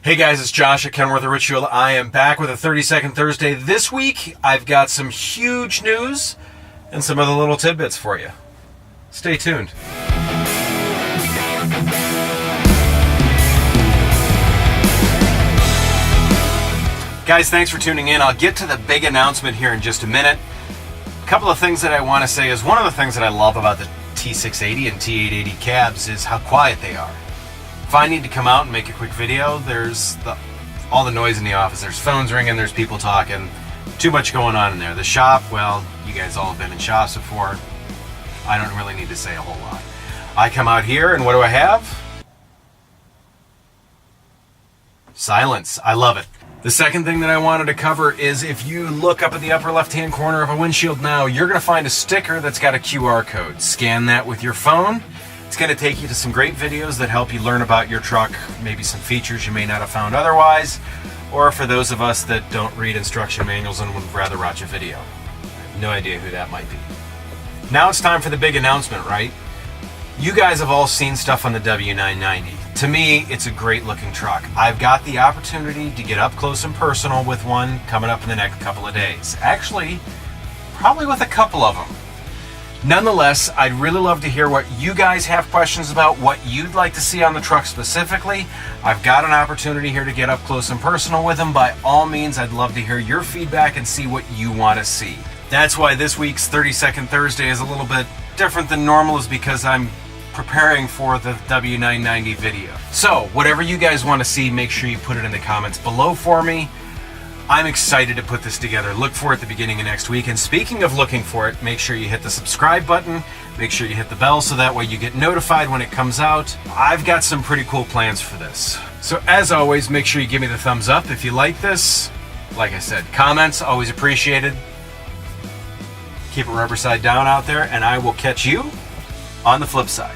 Hey guys, it's Josh at Kenworth Ritual. I am back with a 30-second Thursday. This week, I've got some huge news and some other little tidbits for you. Stay tuned. Guys, thanks for tuning in. I'll get to the big announcement here in just a minute. A couple of things that I want to say is one of the things that I love about the T680 and T880 cabs is how quiet they are. If I need to come out and make a quick video, there's all the noise in the office. There's phones ringing, there's people talking. Too much going on in there. The shop, well, you guys all have been in shops before. I don't really need to say a whole lot. I come out here and what do I have? Silence. I love it. The second thing that I wanted to cover is if you look up at the upper left-hand corner of a windshield now, you're going to find a sticker that's got a QR code. Scan that with your phone. It's going to take you to some great videos that help you learn about your truck, maybe some features you may not have found otherwise, or for those of us that don't read instruction manuals and would rather watch a video. I have no idea who that might be. Now it's time for the big announcement, right? You guys have all seen stuff on the W990. To me, it's a great looking truck. I've got the opportunity to get up close and personal with one coming up in the next couple of days. Actually, probably with a couple of them. Nonetheless, I'd really love to hear what you guys have questions about, what you'd like to see on the truck specifically. I've got an opportunity here to get up close and personal with them. By all means, I'd love to hear your feedback and see what you want to see. That's why this week's 30-second Thursday is a little bit different than normal, is because I'm preparing for the W990 video. So, whatever you guys want to see, make sure you put it in the comments below for me. I'm excited to put this together. Look for it at the beginning of next week. And speaking of looking for it, make sure you hit the subscribe button. Make sure you hit the bell so that way you get notified when it comes out. I've got some pretty cool plans for this. So as always, make sure you give me the thumbs up if you like this. Like I said, comments, always appreciated. Keep it rubber side down out there, and I will catch you on the flip side.